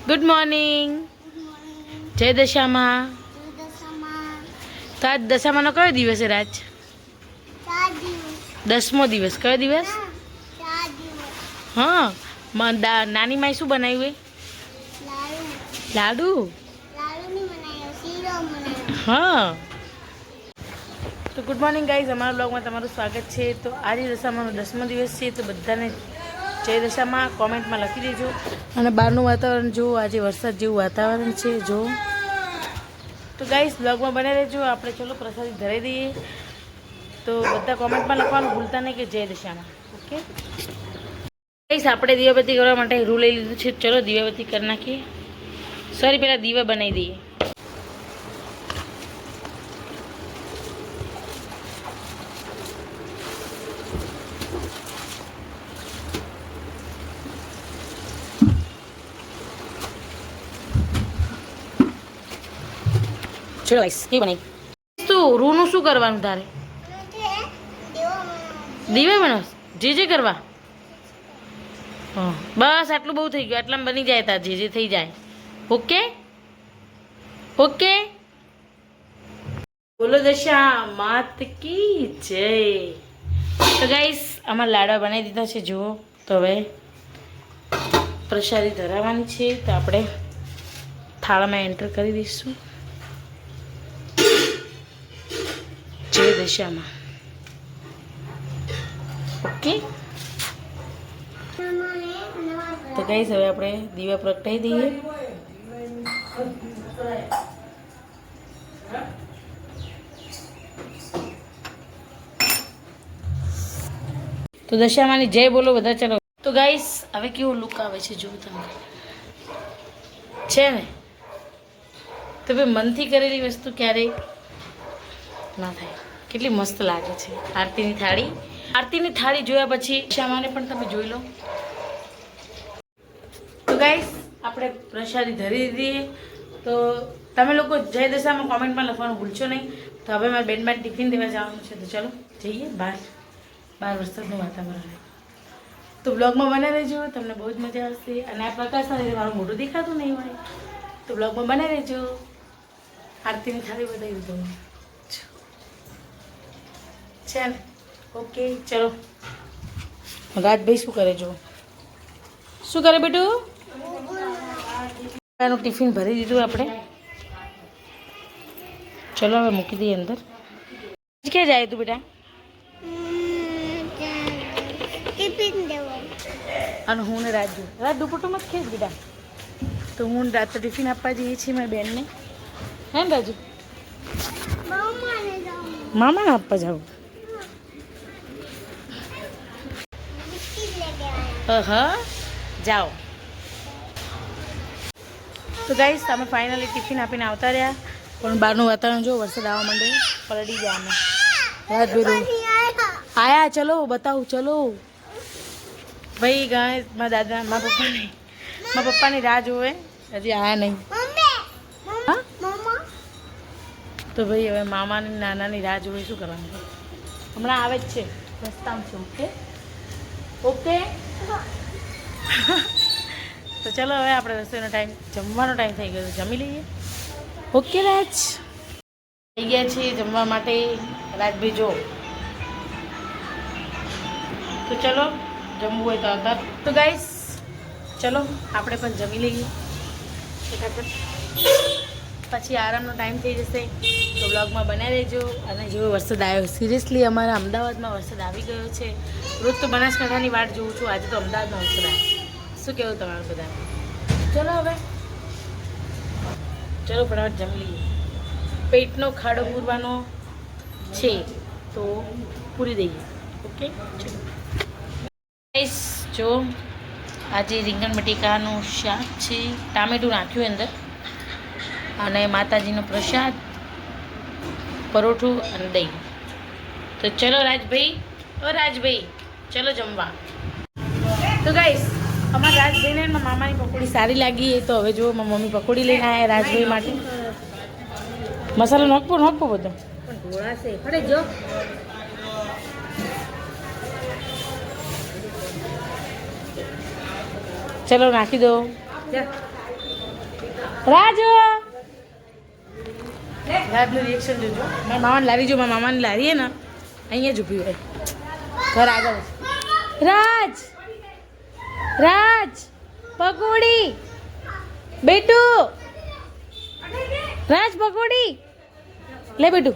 Good morning. જય દશામાં. તો આજ દશામાનો કયો દિવસ છે રાજ? 10મો દિવસ. કયો દિવસ? હા. નાની માઈ શું બનાવ્યું? લાડુ. હા. તો ગુડ મોર્નિંગ ગાઈઝ, અમારા બ્લોગમાં તમારું સ્વાગત છે. તો આજે દશામાનો 10મો દિવસ છે, તો બધાને જય દશામાં કોમેન્ટમાં લખી દેજો. અને બહારનું વાતાવરણ જુઓ, આજે વરસાદ જેવું વાતાવરણ છે જો. તો ગાઈઝ બ્લોગમાં બને રહેજો. આપણે ચલો પ્રસાદી ધરાઈ દઈએ. તો બધા કોમેન્ટમાં લખવાનું ભૂલતા નહીં કે જય દશામાં. ઓકે ગાઈઝ, આપણે દીવાબત્તી કરવા માટે રૂ લઈ લીધું છે. ચલો દીવાબત્તી કરી નાખીએ. સોરી, પહેલાં દીવા બનાવી દઈએ. ચલો ગાઈસ, કે બનાવી તું રૂનું શું કરવાનું તારે? દીવા બનાવ જે કરવા. હા બસ આટલું બહુ થઈ ગયું. આટલામાં બની જાય તાર જે થઈ જાય. Okay okay. બોલો દશા માત કી જય. તો ગાઈસ અમારા લાડવા બનાવી દીધા છે જુઓ. તો હવે પ્રસાદી ધરાવવાની છે, તો આપણે થાળામાં એન્ટર કરી દઈશું. જય દશામાં. ઓકે. તો ગાઈસ હવે આપણે દીવા પ્રગટાવી દઈએ. તો દશામાની જય બોલો બધા. ચલો તો ગાઈસ હવે કેવો લુક આવે છે જો તમે છે ને. તો ભાઈ મનથી કરેલી વસ્તુ ક્યારેય ના થાય. કેટલી મસ્ત લાગે છે આરતીની થાળી. આરતીની થાળી જોયા પછી દશામાને પણ તમે જોઈ લો. તો ગાઈસ આપણે પ્રસાદી ધરી દીધી. તો તમે લોકો જય દશામાં કોમેન્ટમાં લખવાનું ભૂલશો નહીં. તો હવે મારા બેનબાન ટિફિન દેવા જવાનું છે, તો ચલો જઈએ. બહાર વરસાદનું વાતાવરણ. તો બ્લોગમાં બને રહેજો, તમને બહુ જ મજા આવશે. અને આ પ્રકાશના લીધે મારું મોઢું દેખાતું નહીં હોય, તો બ્લોગમાં બને રહેજો. આરતીની થાળી બતાવી દીધું છે ને. ઓકે ચલો. રાજભાઈ શું કરે જો? શું કરે બેટું? એનું ટિફિન ભરી દીધું આપણે. ચલો હવે મૂકી દઈએ અંદર. ક્યાં જાય તું બેટા? અને હું ને રાજુ દુપટ્ટોમાં જ ખેંચ બેટા. તો હું રાત્રે ટિફિન આપવા જઈએ છીએ મારી બેનને. હે ને રાજુ? મામાને આપવા જાઉં. હા જાઓ. તો ગાઈસ અમે ફાઇનલી ટિફિન આપીને આવતા રહ્યા, પણ બહારનું વાતાવરણ જો વરસાદ આવવા માંડે. પલડી ગયા અમે. રાજભાઈ આયા. ચલો બતાવું. ચલો ભાઈ ગાય મારા દાદા મારા પપ્પાની રાહ જોવે, હજી આયા નહીં. હા તો ભાઈ હવે મામાની નાનાની રાહ જોવે. શું કરવાનું? હમણાં આવે જ છે, રસ્તામાં છે. Okay okay. તો ચલો હવે આપણે રસોઈનો ટાઈમ, જમવાનો ટાઈમ થઈ ગયો, જમી લઈએ. ઓકે રાજ થઈ ગયા છે જમવા માટે. રાજભાઈ જો. તો ચલો જમવું હોય તો આવતા. તો ગાઈસ ચલો આપણે પણ જમી લઈએ પછી આરામનો ટાઈમ થઈ જશે. તો બ્લોગમાં બનાવી રહેજો. અને જેવો વરસાદ આવ્યો, સિરિયસલી અમારા અમદાવાદમાં વરસાદ આવી ગયો છે. રોજ તો બનાસકાંઠાની વાટ જોઉં છું, આજે તો અમદાવાદમાં વરસાદ આવ્યો. શું કહેવું તમારું બધા? ચલો હવે ચલો ફટાફટ જમી લઈએ. પેટનો ખાડો પૂરવાનો છે, તો પૂરી દઈએ. ઓકે જો આજે રીંગણ બટેકાનું શાક છે, ટામેટું નાખ્યું અંદર, અને માતાજીનો પ્રસાદ, પરોઠું અને દહીં. તો ચલો રાજભાઈ, રાજભાઈ ચલો જમવા. તો ગાઈસ અમારા રાજભાઈને મામાની પકોડી સારી લાગી. તો હવે જો મારી મમ્મી પકોડી લઈને આવ્યા રાજભાઈ માટે. મસાલો નાખવો બધો પણ ઢોળાશે. અરે જો ચલો નાખી દો. રાજુ લાઈવનું રિએક્શન જોજો. મારા મામાની લારી જો, મારા મામાની લારી હે ને અહીંયા જ ઊભી હોય ઘર આગળ. રાજ રાજ પકોડી બેટુ, રાજ પકોડી લે બેટુ.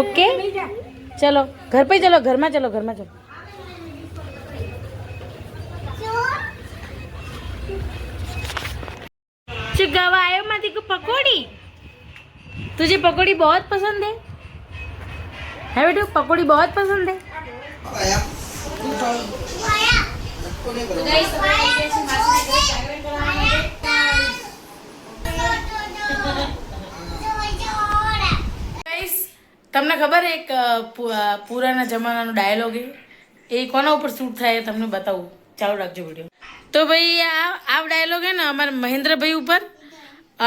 ઓકે ચલો घर पे चलो, घर में चलो, घर में चलो. चुगावा आयो मत को पकोड़ी. तुझे पकोड़ी बहुत पसंद है बेटू? पकोड़ी बहुत पसंद है. તમને ખબર એક પુરાના જમાનાનો ડાયલોગ એ કોના ઉપર શૂટ થાય એ તમને બતાવું. ચાલુ રાખજો વિડીયો. તો ભાઈ આ ડાયલોગ હે ને અમારા મહેન્દ્રભાઈ ઉપર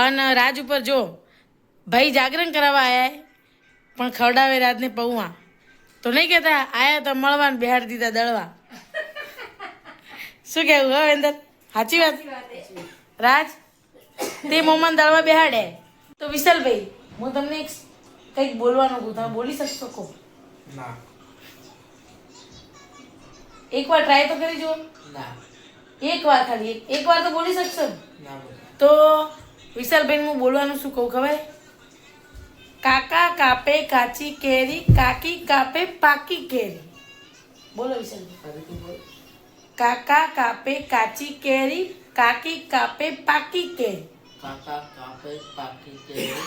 અને રાજ ઉપર. જો ભાઈ જાગરણ કરાવવા આયા પણ ખવડાવે રાતને પૌવા. તો નહીં કહેતા આયા તો મળવા ને બિહાડ દીધા દળવા. શું કહેવું હવે અંદર? સાચી વાત રાજ? તે મોમાં દળવા બેહાડે. તો વિશાલભાઈ હું તમને કંઈક બોલવાનું કહું, તમે બોલી શકશો? કહો. એક વાર ટ્રાય તો કરી જુઓ. એક વાર ખાલી એક વાર તો બોલી શકશો. તો વિશાલભાઈ હું બોલવાનું શું કહું ખબર? કાકા કાપે કાચી કેરી, કાકી કાપે પાકી કેરી. બોલો વિશાલભાઈ. કાકા કાપે કાચી કેરી, કાકી કાપે પાકી કેરી. કાકા કાપે પાકી કેરી,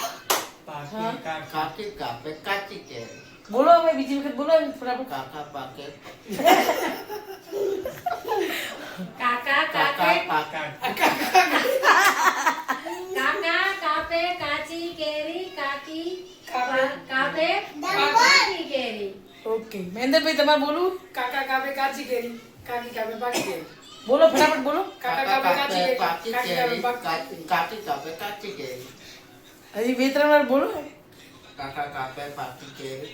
કાકી કાપે કાચી કેરી. બોલો હવે બીજી વખત બોલો ફટાફટ. કાકા પાકે કાકા કાપે કાચી કેરી, કાકી કાપે પાકી કેરી. ઓકે મહેન્દ્રભાઈ તમારે બોલવું? કાકા કાપે કાચી કેરી, કાકી કાપે પાકી કેરી. બોલો ફટાફટ બોલો. કાકા કાપે કાચી કેરી, કાકી કાપે કાકી કાપે કાચી કેરી. હજી બે ત્રણ વાર બોલો. કાકા કાપે પાકી કેરી,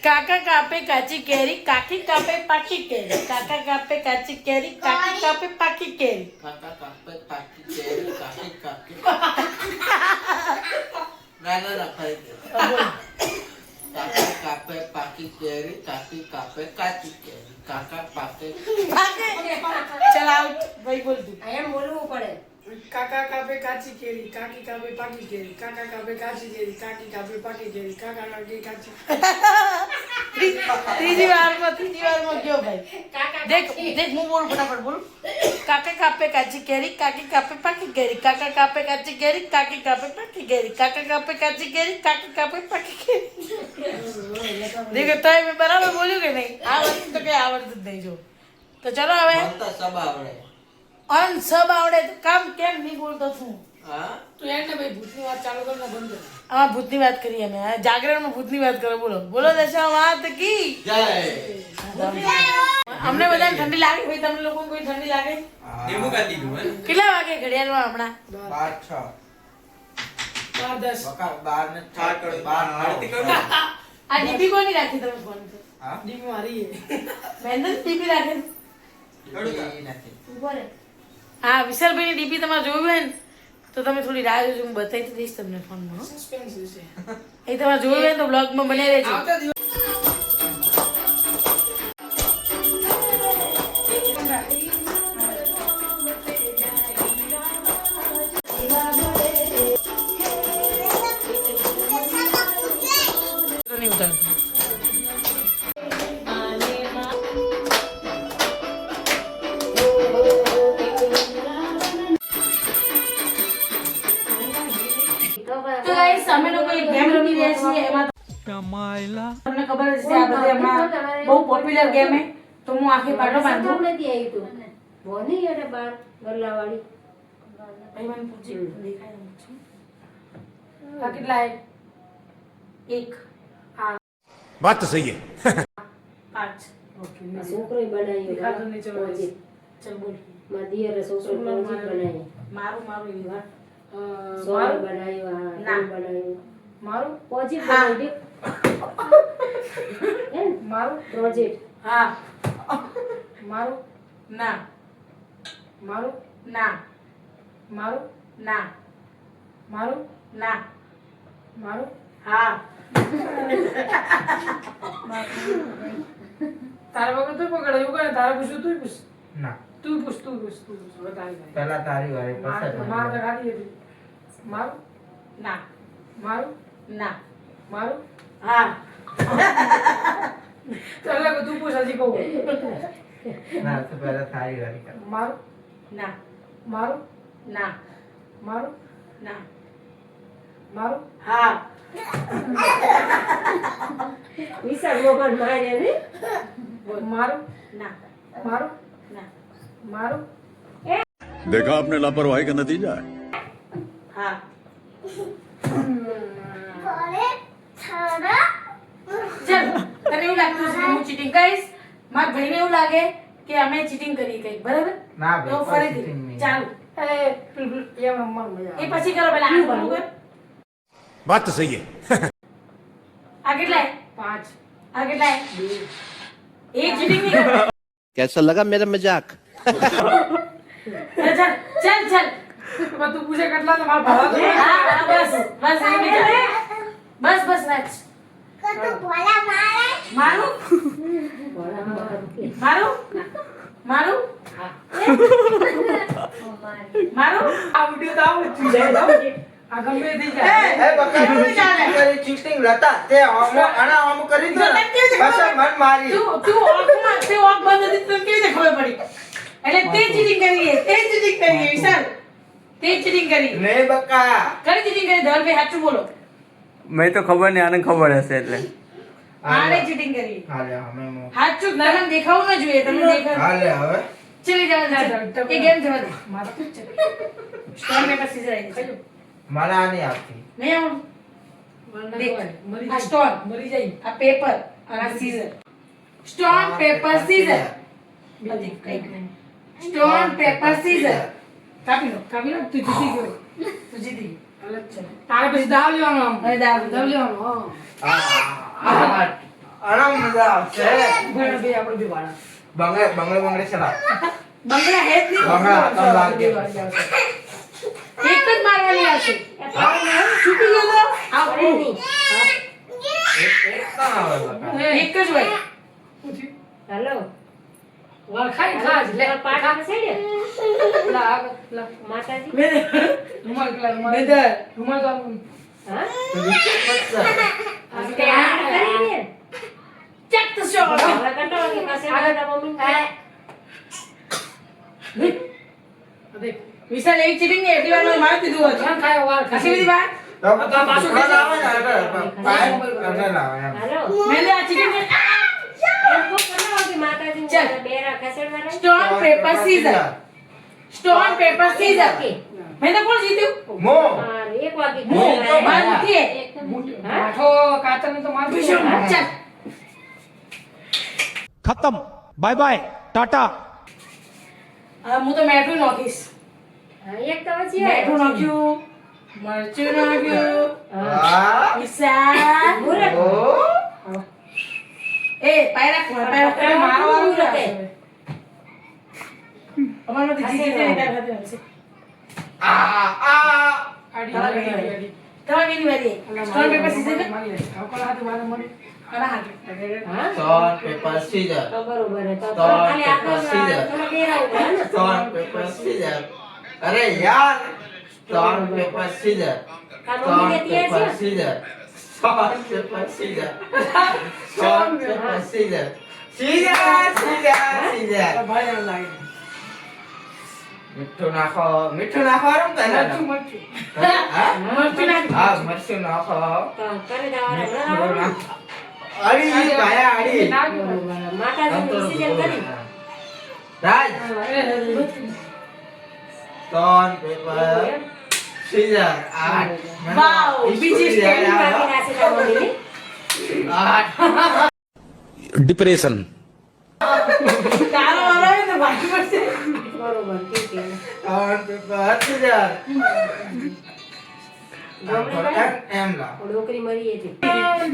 કાકા કાપે કાચી કેરી, કાકી કાપે પાકી કેરી. કાકા કાપે કાચી કેરી, કાકી કાપે પાકી કેરી. કાકા કાપે પાકી કેરી, કાકી કાપે ગાના રખાઈ ગયો. કાકા કાપે પાકી કેરી, કાકી કાપે કાચી કેરી. કાકા પાકે ચલ આઉટ. ભાઈ બોલ તું. એમ બોલવું પડે. કાકા કાપે કાચી કેરી, કાકી કાપે પાકી કેરી. કાકા કાપે કાચી કેરી, કાકી કાપે પાકી કેરી. કાકા કાપે કાચી. ત્રીજી વારમાં ગયો ભાઈ. દેખ હું બોલું ફટાફટ બોલું. કાકા કાપે કાચી કેરી, કાકી કાપે પાકી કેરી. કાકા કાપે કાચી કેરી, કાકી કાપે પાકી કેરી. કાકા કાપે કાચી કેરી, કાકી કાપે પાકી કેરી. દેખો તો મેં બરાબર બોલ્યું કે નહીં? આ વસ્તુ તો કઈ આવડતું જ નહીં. જો તો ચલો હવે સબ આવડે. અન સબ આવડે તો કામ કેમ નહીં બોલતો છું? હા તું એને ભાઈ ભૂતની વાત ચાલુ કર ને બંધ કર. આ ભૂતની વાત કરીએ અમે. જાગરણમાં ભૂતની વાત કરો. બોલો બોલો દશા વાત કી જય. અમને બધાને ઠંડી લાગે ભાઈ? તમને લોકોને કોઈ ઠંડી લાગે? કેટલા વાગે ઘડિયાળમાં હમણાં? 12:06 આ ડીપી કોની રાખી તમે ફોન પર? ડીપ મારી મહેન્દ્ર ડીપી રાખે છે? નથી. ઉભો રે. હા વિશાલભાઈની ડીપી તમારે જોયું હોય ને તો તમે થોડી રાહ જોજો. હું બતાવી તો દઈશ તમને ફોનમાં. સસ્પેન્સ છે. એ તમારે જોયું હોય તો બ્લોગમાં બને રહેજો. આવતા દિવસ નહીં ઉતારતો. તો ગાઈસ અમે લોકો એક ગેમ રમી રહ્યા છીએ. એમાં તમને ખબર જ છે આ બધી હમણાં બહુ પોપ્યુલર ગેમ છે. તો હું આખી પાટો બાંધું. નથી આવી તું ભોની અરે બાર ગલ્લાવાળી. ભાઈ મને પૂછી દેખાય એમ છે. આ કેટલા હે? એક. बात तो सही है. 5. ઓકે છોકરી બનાવી દેખાતું નહીં. ચલો ચલ બોલ. મધ્યરે છોકરી બનાવી મારું એવી વાત. સોળ બનાવ્યું. હા ના. બનાવ્યું મારું પ્રોજેક્ટ હા. બનાવી દે. મારું પ્રોજેક્ટ હા મારું ના મારું ના મારું ના મારું ના મારું હા તારા વગર તું પકડ એવું કરે તારા પૂછું તું પૂછ ના તું પૂછ બતાવી દે પહેલા તારી વારી માર પછી તો ખાધી હતી મારું ના મારું ના મારું હા ચાલ તું પૂછ હજી કહું ના તો પહેલા તારી વારી કર મારું ના મારું ના મારું ના મારું હા વિશાળ મોહન મારે ને મારું ના મારું ના મારું देखा आपने लापरवाही का नतीजा है હા ચાલ તને એવું લાગતું છે કે હું ચીટિંગ કરીશ મારા ભાઈને એવું લાગે કે અમે ચીટિંગ કરી કઈ બરાબર ના તો ભાઈ ફરીથી cheating નહીં. ચાલુ એમ રમવાનું મજા એ પછી કરો પેલા આ કરવું કર बात तो सही है આ કેટલાય 5 આ કેટલાય એ ચીટિંગ નહીં કરતા कैसा लगा मेरा मजाक ચાલ ચાલ ચાલ તું પૂછે કેટલા તો મારા ભાડા તો હા હા, બસ બસ એ બી ચાલે. બસ બસ રાજ મારું મારું મારું મારું આ વિડિયો તો આવું થઈ જાય આ ગમે તે થઈ જાય એ બકા cheating લતા તે આમ કરી દો ને. પછી મન મારી તું ઓખમાં તે ઓખ બંધ હતી તને કેવી રીતે ખબર પડી એટલે તે ચીટિંગ કરી છે તે ચીટિંગ કરી છે વિશાલ તે ચીટિંગ કરી નહીં બકા કરી ચીટિંગ કરી ધવલભાઈ સાચું બોલો મેં તો ખબર નહીં આને ખબર હશે એટલે આને ચીટિંગ કરી હાલે અમે મો સાચું તમને દેખાવું ન જોઈએ તમને દેખાવ હાલે હવે ચલી જાવ એ ગેમ જવા દે મારું જ છે સ્ટોન પેપર સીઝર આવી ગયું મને આ નહીં આવતી નહીં આવું દેખ મરી આ સ્ટોન મરી જાય આ પેપર અને આ seizure stone paper scissor stone paper seizure કાપી લો કાબીનો તું જીતી ગયો તું જીતી ગઈ. અલગ છે તારે પછી દાવ લેવાનો આમ હવે દાવ દાવ લેવાનો હા આરામ મજા આવશે બરાબર બે આપણે બે વાળા બંગલે ચલા બંગલા હે જ નહીં બંગલા તો લાગે એક જ મારવાની આવશે છૂટી ગયો તો આવડે નહીં એક ના આવે બકા એક જ હોય હાલો વાળ ખાઈ ખાજ લે પાઠ છે ને લા લા માતાજી રૂમાલ પેલા રૂમાલ બેદર રૂમાલ તો આમ હા તો વિચાર તે આ કરી દે ચેક તો શો હવે કંટાળો કે પાસે આગળ મમ્મી દેખ વિશાલ એક ચીટિંગ ને એટલી વાર મારી દીધું હતું ખાન ખાયો વાળ આખી બધી વાત તો પાછું આવે ને પાય કરને લાવે એમ હાલો મેં આ ચીટિંગ એમ કો કરવાનો કે માતાજી ચાલ. બેરા ખસેડવાના stone paper scissor stone paper scissor મેં તો કોણ જીત્યું મો હા એક વાગી હું તો માર મુઠ્ઠી માઠો કાતર ને તો માર વિશાલ ચાલ खत्म बाय बाय टाटा હું તો મેઠું નાખીશ એક તો પછી મેઠું નાખ્યું મરચું નાખ્યું આ વિશાલ ઓ એ પાયરા એ મારવાનું મારવાનું છે અમારમાંથી જીતી જાય એટલે ખાતે હશે આ આડી તમારી આડી કેની વારી સ્ટોન પેપર સીઝર મારી લે આવકોલા હાથ મારે મળી કલા હાથ હા સ્ટોન પેપર સીઝર તો બરોબર હે તો તો ખાલી પેપર સીઝર. આપણો બેરા ઉભા ને સ્ટોન પેપર સીઝર અરે યાર સ્ટોન પેપર સીઝર કા સ્ટોન મમ્મી ને પેપર ત્યાં છે scissor stone paper scissor stone paper scissor scissor scissor ભાઈ એમ લાગે મીઠું નાખો રમતા ને મરચું મરચું હા મરચું નાખ હા મરચું નાખો તો કરે દાવાના મીઠું બરાબર નાખો અડી ભાયા અડી માતાજી ની સીઝન કરી રાજ સ્ટોન પેપર સીઝર આઠ વાવ, બીજી સ્ટેપ બાકી નાસી તા મમ્મી ની આઠ डिप्रेशन તારો વારો આવે તો બાકી પડશે બરોબર ઠીક છે સ્ટોન પેપર સીઝર એમ લાવ. ડોકરી મરી હતી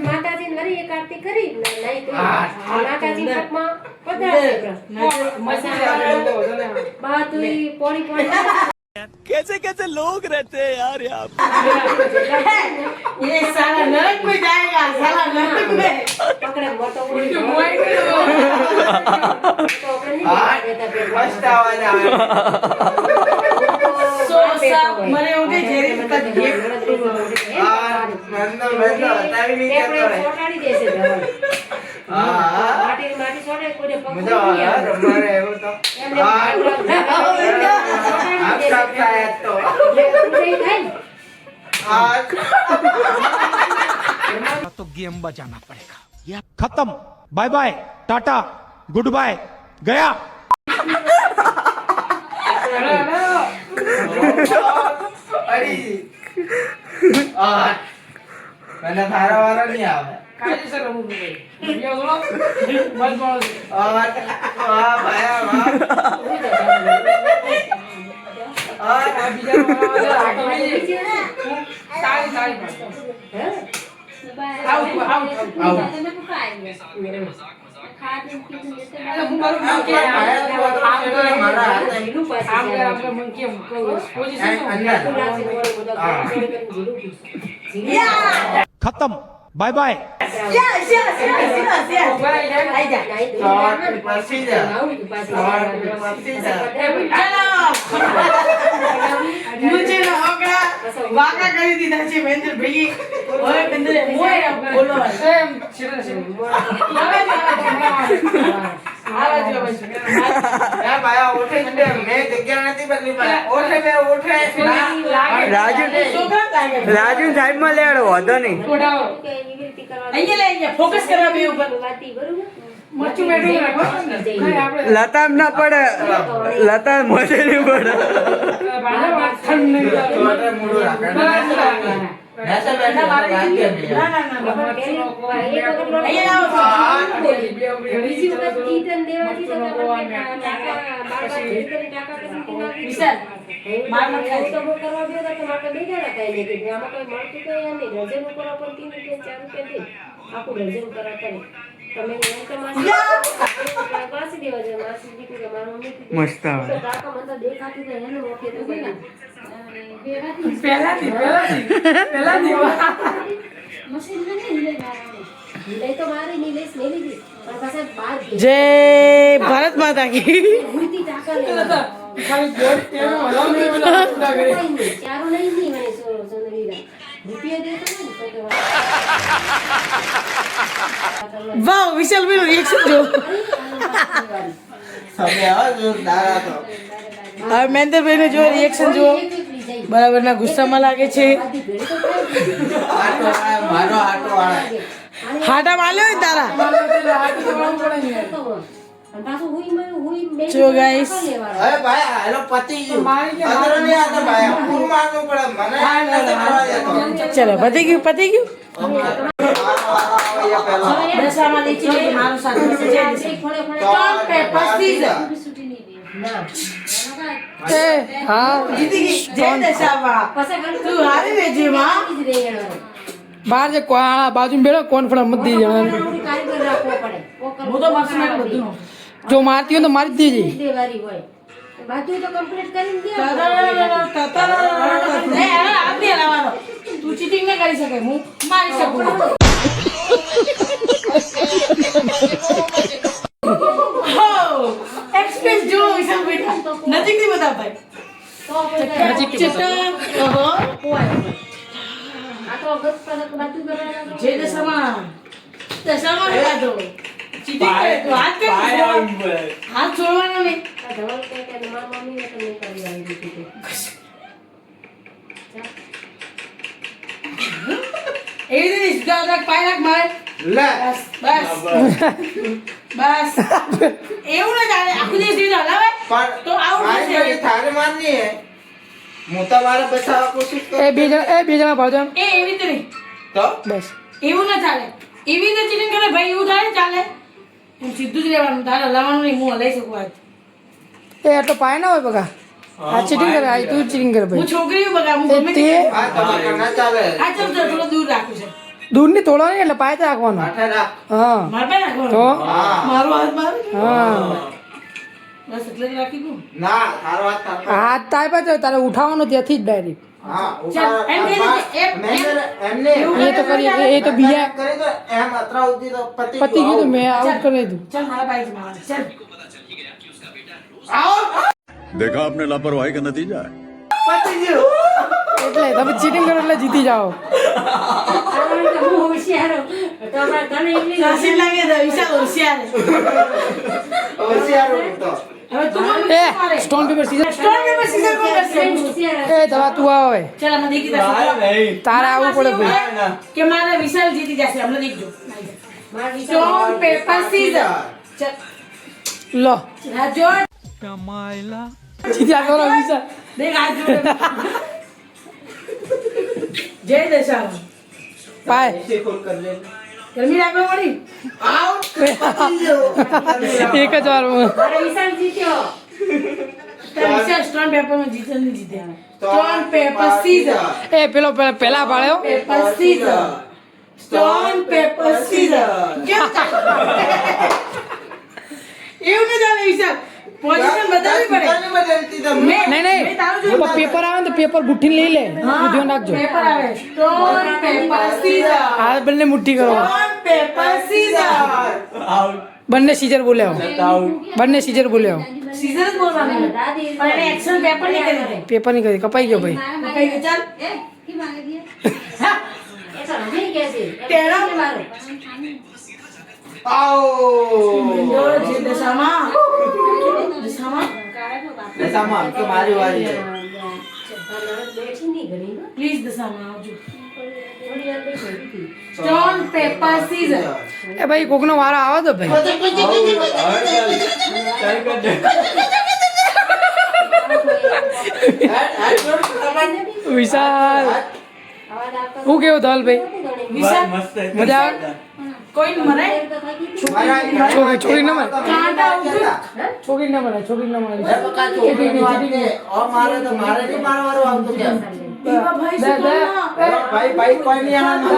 માતાજી વરી એક આરતી કરી નહીં તો માતાજી પગમાં પધરાવે બાતુઈ પોણી પોણી कैसे कैसे लोग रहते हैं यार यहाँ ये साला नरक में जाएगा साला नरक में પકડે મોટો ઉડી મસ્ત અવાજ આવે. મને એવું કે જેરી કરતા જીએ મંદો હટાવી નહીં જતો રહે. છોટાડી દેશે ધવલ હા માટી છોડે કોઈને પકડી મજા નહીં આવે આવે રમવાને એવું તો. એમને હાથ સાફ થાય તો. હાથ तो गेम बजाना पड़ेगा खत्म bye bye tata good bye गया અડી. હાથ. મને થારા વાળા નહીં આવે. કાયદેસર રમવું ભાઈ વિડિયો જોવો બસ બોલો હાથ. વાહ ભાયા વાહ. હાથ. આ બીજા વાળા આગળ સારી સારી આઉટ આઉટ હું મારું આમ કે પણ ભાયા તો આમ કરે મારા હાથ. આમ કર મન કેમ પોઝિશન અંદર. खत्म बाय बाय પછી જા. मुझे ना होगा वाका કરી દીધા છે મહેન્દ્ર ભાઈ હવે મહેન્દ્ર મોય બોલો એમ શિરા યાર ભાયા ઓઠે જ બે. મેં જગ્યા નથી બદલી પાડી. ઓઠે બે ઓઠે. રાજુ સાઈડ માં લેડો વાંધો નહીં અહીંયા લે અહીંયા ફોકસ કરવા બે ઉપર મચ્છું બેઠું રાખો કઈ આપણે લતા ના પડે લતા મોઢે નહીં પડે બાળા ઠંડ નહીં ઓઠે મૂળું રાખે. બેઠા બેઠા મારે વાત કેમ નહીં? ના ના ના અહીંયા આવો બીજી વખત કીર્તન દેવાથી તો વિશાલ માર મત ખાઈ. તો બહુ કરવા દો તો માટે બે જણા કઈ નહીં આમાં કોઈ મળતું તો યાર નહીં રજન ઉપર પણ 3 રૂપિયા 4 રૂપિયા દે આખું રજન કરાતા નહીં તમે એમ તો માસી દેવા છે માસી દીકરી કે મારા મમ્મી કીધું મસ્ત આવે તો કાકા મને તો દેખાતું તો એને મોકે તો બધું પહેલાથી લઈ તો મારી નહીં લઈશ નહીં લીધી પણ પાછા બાર જય ભારત માતા કી ભૂતી ટાકા લેવા ખાલી ગોળ તેનો હલાવ નહીં બોલા ઉડા કરે ચારો નહીં નહીં મને સોનરીલા રૂપિયા દેતો ને તો વાવ વિશાલ ભાઈ નું રિએક્શન જો તમે આવો જોરદાર હતો. હવે મહેન્દ્ર ભાઈ નું જો રિએક્શન જો બરાબર ના ગુસ્સામાં લાગે છે આટો વાળા, મારો આટો વાળા. હાટા માલ્યો ને તારા જો guys. અરે ભાઈ હાલો પતી ગયું. અધરો નહીં આવતો ભાઈ. હું મારવું પડે. મને નથી કરવા દેતો. ચલો પતી ગયું મારો આવે એ પહેલો. દશામાં લીચી ગઈ મારો સાથ છે સ્ટોન પેપર સીઝર હા જીતી ગઈ જય દશામાં તું હારી ને જીમાં બહાર જે કોણા બાજુ બેડો કોન્ફરન્સ મત દી જવાનું હું તો મસ્ત મેં બધું જો મારતી હોય તો મારી જ દેજે દેવારી હોય બાકી તો કમ્પ્લીટ કરીને દે આપી હલાવવાનો તું ચીટિંગ ન કરી શકે હું મારી શકું હો એક્સપ્રેસ જો વિશાલ બેટા નજીકથી બતા ભાઈ ઓહો આ તો અગત પર બાજુ કરવાના જય દશામાં કાઢો ચીટિંગ કરે તું હાથ કે હાથ છોડવાનો નહીં ધવલ કે મારા મમ્મીને તો નહીં કરી આવી દીધી એવી રીતે સીધા ઉધા પાય નાખ મારે લે. બસ બસ એવું ના ચાલે આખું દિવસ સીધા હલાવે પણ તો આવું મારી થશે. જોડે થાળી મારની હે. હું તો મારે બચાવવા કોશિશ કરું. બે જણા ભાવજો એ એવી રીતે નહીં તો બસ એવું ના ચાલે એવી રીતે ચીટિંગ કરે ભાઈ એવું થાય ને ચાલે હું સીધું જ રહેવાનું તારે હલાવવાનું નહીં હું હલાવી શકું આજ એ એટલો પાય ના હોય બગા આ ચીટિંગ કરે આ તું ચીટિંગ કરે હું ભાઈ છોકરીઓ બગાડું તે ગમે તે આ તમારે ના ચાલે આ ચાલ ચાલ થોડું દૂર રાખું છે દૂર ની તોડો નહીં એટલે પાય રાખવાનો માથે રાખ હા મારે પાસે રાખવાનું તો હા મારો હાથ મારે હા બસ એટલે જ રાખી દઉં ના તારો હાથ તારો હાથ તાય પાસે તારે ઉઠાવવાનો ત્યાંથી જ ડાયરેક્ટ હા ચાલ, એમ એમને એ તો કરી એ તો બીજા કરી તો એમ અત્રા સુધી તો પતિ પતિ કીધું મેં આઉટ કરી દીધું ચાલ મારા બાઈક મારવા ચાલ देखा आपने लापरवाही का नतीजा है પતિ ગયું એટલે તમે ચીટિંગ કરો એટલે જીતી જાઓ હું હોશિયાર હોઉં. તો આપણે તને એટલી સાસી લાગે તો વિશાલ હોશિયાર છે. હોશિયાર હું તો હવે તું મને એ મારે stone paper scissor stone paper seizure કોણ કરશે હોશિયાર એ દવા તું આવે ચાલ અમે દેખી દઈશું તારે આવવું પડે ભાઈ કે મારે વિશાલ જીતી જશે હમણાં દેખજો મારી સ્ટોન પેપર સીઝર ચાલ લો હાથ જોડ જીત્યા કરો વિચાર દેખ હાથ જોડ જય દશામાં પાય ऐसे खोल कर ले ગરમી રાખવા મળી आउट पति गयो એક જ વાર મારો વિશાલ જીત્યો વિશાલ સ્ટોન પેપર માં જીતે નહીં જીતે સ્ટોન પેપર સીઝર એ પેલો પેલા પાડ્યો paper scissor stone paper seizure કેમ એવું ન ચાલે વિશાલ પોઝિશન બદલવી પડે कितने बदलती तुम મેં નહીં તારું નહીં જોયું પેપર આવે ને તો પેપર બુઠીને લઈ લે ધ્યાન રાખજો પેપર આવે સ્ટોન પેપર સીઝર આ બંને મુઠ્ઠી કરો સ્ટોન પેપર સીઝર બંને સીઝર બોલ્યો બંને સીઝર બોલ્યો સીઝર જ બોલવાનું દાદી પણ એને એક્શન પેપર નહીં કરી દે પેપર નહીં કરી કપાઈ ગયો ભાઈ કઈ ગયું ચાલ એ તો નહીં કે છે તેરા મારું आओ દોડ જે દશામાં દશામાં ऐसा मार के मारी वाली है બેઠી નહીં ઘણી હો. પ્લીઝ દશામાં આવજો થોડી વાર બેઠી હતી. સ્ટોન પેપર સીઝર એ ભાઈ કોકનો વારો આવે તો ભાઈ વિશાલ અવાજ આવતો હું કેવું ધવલ ભાઈ વિશાલ મજા આવે કોઈ મરાય તો થાકી છોકરી ન મળે કાંટા ઉઠું છોકરી ન મળે છોકરી ન મળે और मारे तो मारे नहीं मारो वारो हम तो क्या દીવા ભાઈ શું કરવાના? भाई भाई कोई नहीं आना ना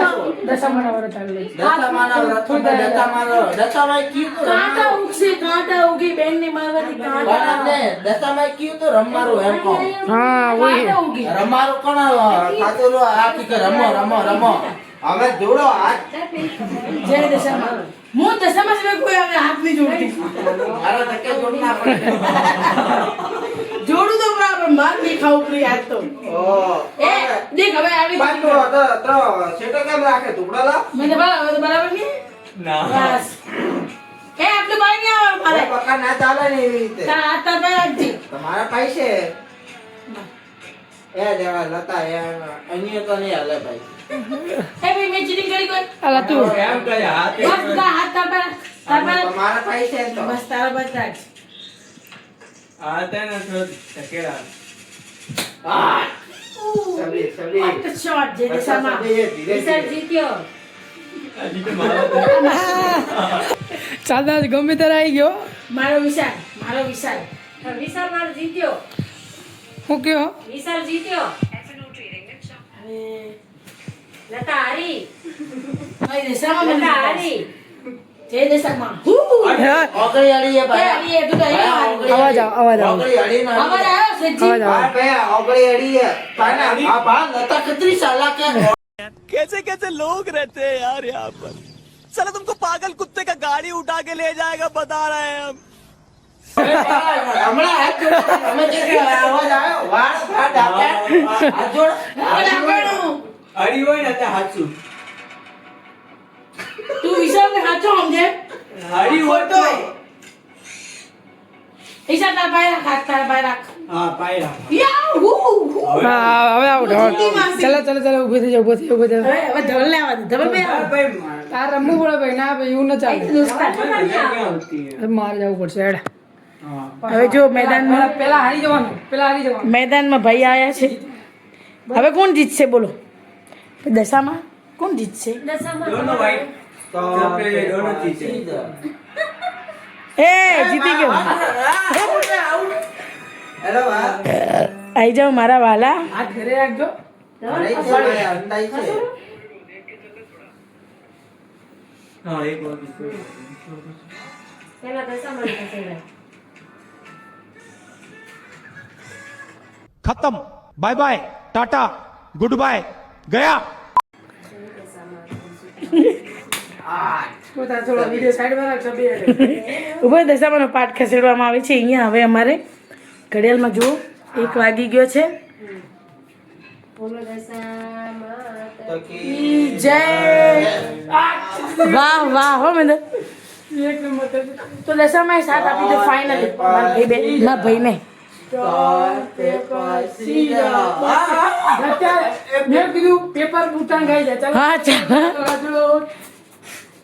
દશા મના વાળો ચાલુ રહી दत्ता माना रथ में दत्ता मारो दत्ता भाई क्यों तो કાંટા ઉગશે કાંટા ઉગી બેન ને મારવાથી કાંટા ने दत्ता भाई क्यों तो रम मारो हम को હા વહી કાંટા ઉગી रम मारो कौन खाते लो आकी के रमो रमो रमो हमें जोड़ो हाथ જય દશામાં હું દશામાં સિવાય કોઈ હવે હાથ નહીં જોડતી मारा धक्के जोड़ना पड़ेगा જોડું તો બરાબર માર નહીં ખાવું પડી આજ તો ओ એ દેખ હવે આવી बात तो तो सेटो केम राखे टुकड़ा ला મેં તો બરાબર હવે તો બરાબર નહીં બસ એ આટલું બાઈ નહીં આવે મારે पक्का ना चाले नहीं रीते તારા હાથ તાર પાસે રાખજે તમારા પૈસે એ દેવા લતા એ અન્ય તો નહીં હાલે ભાઈ એ ભાઈ મેં ચીટિંગ કરી કોઈ અલા તું બસ તારા હાથ તાર પાસે તાર પાસે તમારા પૈસે તો બસ તારા પાસે રાખ સબલી સબલી What a shot, જય દશામાં વિશાલ જીત્યો ચાલતા ગમે ત્યારે આવી ગયો મારો વિશાલ વિશાલ મારો જીત્યો હું કયો વિશાલ જીત્યો હવે લતા હારી ભાઈ દશામાં મને લતા જીતાડશે. હારી જય દશામાં ઓગળી અડી એ એ અલી એટલું તો અહીંયા ઓગળી અવાજ આવ અવાજ આવ ઓગળી અડી ના અવાજ આવ્યો સેજી અવાજ આવ ભાઈ ભાઈ ઓગળી અડી એ પાના આ બા લતા કિતની સાલા કે कैसे कैसे लोग रहते हैं यार यहाँ पर साला तुमको पागल कुत्ते का गाड़ी उठा के ले जाएगा बता रहे हैं हम હમણાં હાથ જોડો તમે જે કે અવાજ આવ્યો વાળ ફાટ આપે હાથ જોડ આગળનું. અડી હોય ને ત્યાં હાચું તું વિશાલને સાચો સમજે અડી હોય તો ઈશા તાર પાસે રાખ હાથ તાર પાસે રાખ હા પાય રાખ યાહુ! હા હવે આવ ચાલો ચાલો ચાલો ઉભી થઈ જાવ ઉભી થઈ જાવ હવે ધવલને આવવા દે ધવલ ભાઈ આવો. આ રમવું પડે ભાઈ ના ભાઈ એવું ન ચાલે દોસ્તાર. મારે જવું પડશે હેડ હવે જો મેદાનમાં પેલા હારી જવાનું પેલા હારી જવાનું મેદાનમાં ભાઈ આવ્યા છે હવે કોણ જીતશે બોલો દશામાં કોણ જીતશે દશામાં દોનો ભાઈ તો આપણે દોનો થી છે એ જીતી ગયો હેલો હા આવી જાઓ મારા વાલા. હાથ ઘરે રાખજો. અરે છે મારે અંદાઈ છે પેલા દશામાં ખસેડાય. खत्म bye bye tata good bye गया પોતા થોડો વિડિયો સાઈડમાં રાખજો બે. ઉભો દશામાનો પાઠ ખસેડવામાં આવે છે અહીંયા. હવે અમારે ઘડિયાળમાં જુઓ 1 વાગી ગયો છે. બોલો દશામાં તો કે જય. વાહ વાહ હો મેં એક નંબર તો તો દશામાં સાથ આપી દો ફાઇનલી. મારા ભાઈ બે ના ભાઈ નહીં. અત્યારે મેં કીધું પેપર બુટાણ ખાઈ જાય. ચાલો હા ચાલો. રાજુ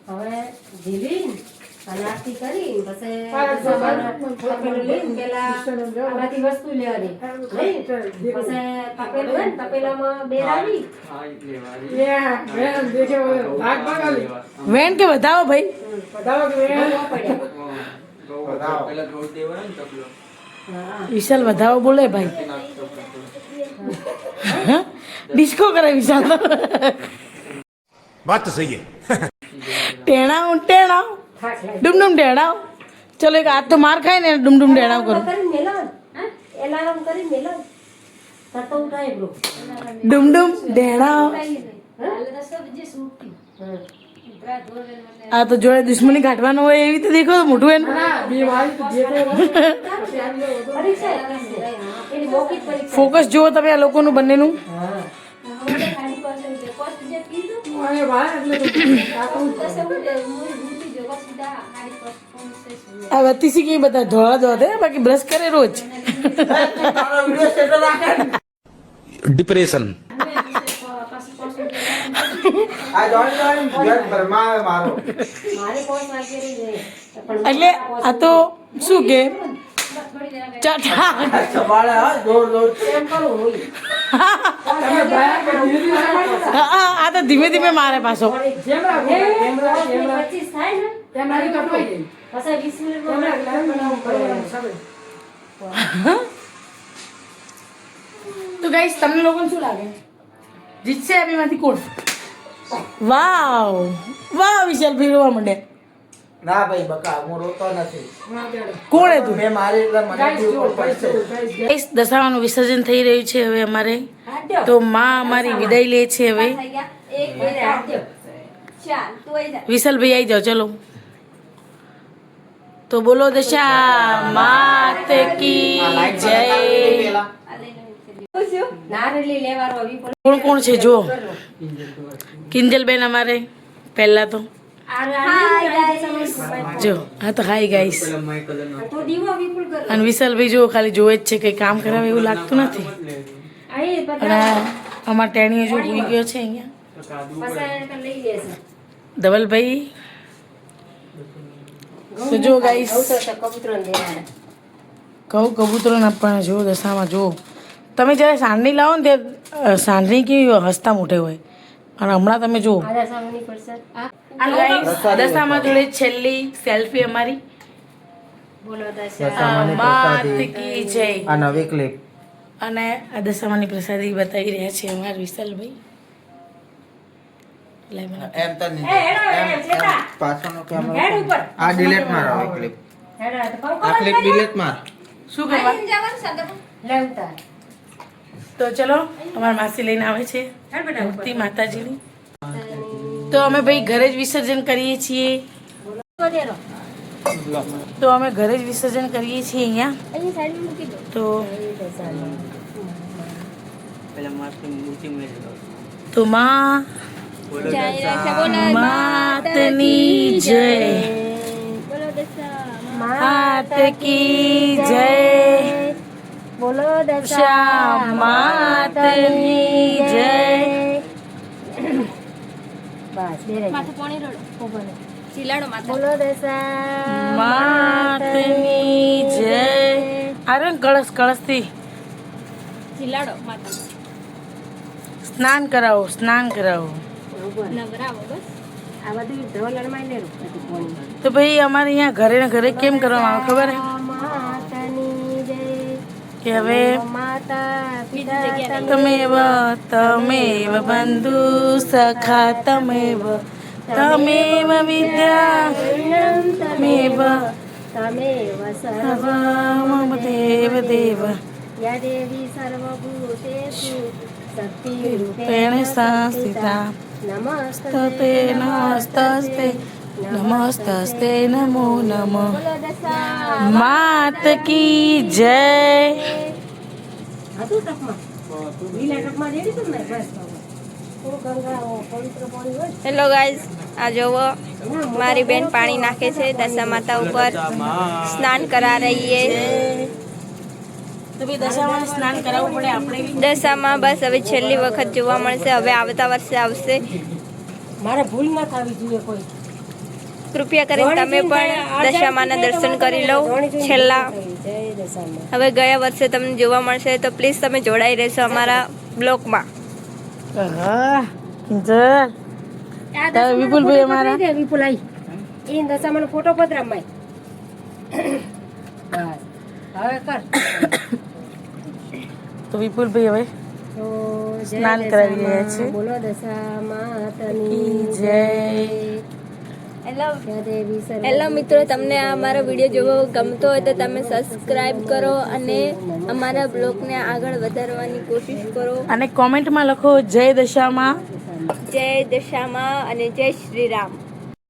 હવે જીલીન નાસ્તી કરી પછી દશામાં તપેલું લઈને પેલા આમાંથી વસ્તુ લેવાની નહીં? પછી તપેલું હોય ને તપેલામાં બેરાવી દેખે ભાગ ભાગાલી વેણ કે વધાવો ભાઈ. બતાવો કે વિશાલ વધાવો બોલે ભાઈ. ડિસ્કો કરે વિશાલ તો. बात तो सही है ટેણાવ ટેણાવ ડુમડુમ ટેણાવ. ચલો એક હાથ તો માર ખાય ને ડુમડુમ ટેણાવ કરો. કરીને મેલો એલાર્મ કરીને મેલો તરતો ઉઠાય બ્રો. ડુમડુમ ટેણાવ. આ તો જોડે દુશ્મની કાઢવાનો હોય એવી તો દેખો તો મોટું એનું. બે વાળી તો જે પરીક્ષા એની મૌખિક પરીક્ષા. ફોકસ જુઓ તમે આ લોકોનું બંનેનું. અને વાળ એટલે આ વતીસી કેવી બધા ધોળા ધોળા થાય બાકી બ્રશ કરે રોજ. તારો વિડિયો સેટ રાખે डिप्रेशन આ જોન જગ બરમા મારો મારે 5 વાગે રહી જાય પણ એટલે આ તો શું કે ચાટા. સંભાળે હા જોર જોર એમ કરું હોય તમે ભાઈ કે ધીરે ધીરે મારતા. આ તો ધીમે ધીમે મારે પાછો. જેમ રાખો એમ રાખો, એમ રાખો. 25 થાય ને એમ મારી કપાઈ ગઈ. પછી 20 એમ મિનિટમાં રાખ, એમ બનાવવું પડે. સાબે. તો ગાઈસ તમને લોકોને શું લાગે જીતશે આ બેમાંથી કોણ? વાવ વાવ વિશાલ ભાઈ રોવા માંડે. ના ભાઈ બકા હું રોતો નથી હા, ચાલો. કોણ હે તું? મેં મારી એટલે મને Guys, જીવ જો, ઉપર guys, પડશે જો, guys, guys. ગાઈસ દશામાનું વિસર્જન થઈ રહ્યું છે હવે અમારે. તો માં અમારી વિદાય લે છે હવે. વિશાલભાઈ આવી જાઓ ચલો. તો બોલો દશા માત કી જય. નારેલી લેવાનો આવી પણ કોણ કોણ છે જો. કિંજલબેન અમારે પહેલા તો જો. હા તો હાય ગાઈસ. તો દીવો વિપુલ કર અને વિશાલભાઈ જો ખાલી જોવે જ છે કંઈ કામ કરાવે એવું લાગતું નથી. આઈ અને બધા અમાર ટેણીએ જો ભૂઈ ગયો છે અહીંયા. પછી લઈ લેશે ધવલભાઈ તો જો ગાઈસ કબૂતર દેવાના કહું કબૂતરોને આપવાના જો દશામાં જો. તમે જ્યારે સાંડણી લાવો ને ત્યારે સાંડણી કેવી હસતા મોઢે હોય અને હમણાં તમે જુઓ. આધા સામની પડશે દશામાં જોડે છેલ્લી સેલ્ફી અમારી. બોલો દશા માત કી જય. આ નવી ક્લિપ અને આ દશામાની પ્રસાદી બતાવી રહ્યા છે અમારા વિશાલભાઈ. લે મને એમ તો નહીં પાછળનો કેમેરો આ ડિલીટ મારો આ ક્લિપ હેડા તો આ ક્લિપ ડિલીટ માર શું કરવા લેવતા તો ચલો અમારા માસી લઈને આવે છે મૂર્તિ માતાજીની. તો અમે ભાઈ ઘરે જ વિસર્જન કરીએ છીએ. તો અમે ઘરે જ વિસર્જન કરીએ છીએ અહીંયા. તો તો માં માતની જય. માત કી જય. બોલો દશા માતની જય. બસ બોલો દશા માતની જય. અરે કળશ કળશથી સ્નાન કરાવો સ્નાન કરાવો. આ બધું ધોલણમાં લેરું તો ભાઈ અમારે અહીંયા ઘરે ને ઘરે કેમ કરવામાં આવે ખબર હે? માતાની જય કે હવે માતા પિતા તમેવ તમેવ બંધુ સખા તમેવ તમેવ વિદ્યા તમેવ તમેવ સર્વ મમ દેવ દેવ યા દેવી સર્વભૂતેષુ રૂપેણ સંસ્થિતા નમસ્તે નમસ્તે નમસ્તે નમો નમઃ માત કી જય. હતું ટકમાં લીલા ટકમાં જેડી તું ને બસ થોડું ગંગા પવિત્ર પાણી હોય. હેલો ગાઈઝ, આ જોવો મારી બેન પાણી નાખે છે દશા માતા ઉપર, સ્નાન કરા રહી है. તો બી દશામાં સ્નાન કરાવવું પડે આપણે બી. દશામાં બસ હવે છેલ્લી વખત જોવા મળશે, હવે આવતા વર્ષે આવશે. મારે ભૂલ ના થવી જોઈએ કોઈ. કૃપયા કરીને તમે પણ દશામાના દર્શન કરી લો છેલ્લા. જય દશામાં. હવે ગયા વર્ષે તમને જોવા મળશે, તો પ્લીઝ તમે જોડાઈ રહેશો અમારા બ્લોગમાં. હા જય વિપુલભાઈ અમારા વિપુલ આઈ એ દશામાનો ફોટો પધરામાય. બસ હવે કર. તો વિપુલભાઈ હવે તો જય સ્નાન કરાવી રહ્યા છે. દશામાં, બોલો દશા માતની જય. હેલો મિત્રો, તમને આ અમારો વિડીયો જોવો ગમતો હોય તો તમે સબસ્ક્રાઈબ કરો અને અમારા બ્લોગને આગળ વધારવાની કોશિશ કરો. અને કોમેન્ટમાં લખો જય દશામાં. જય દશામાં અને જય શ્રી રામ.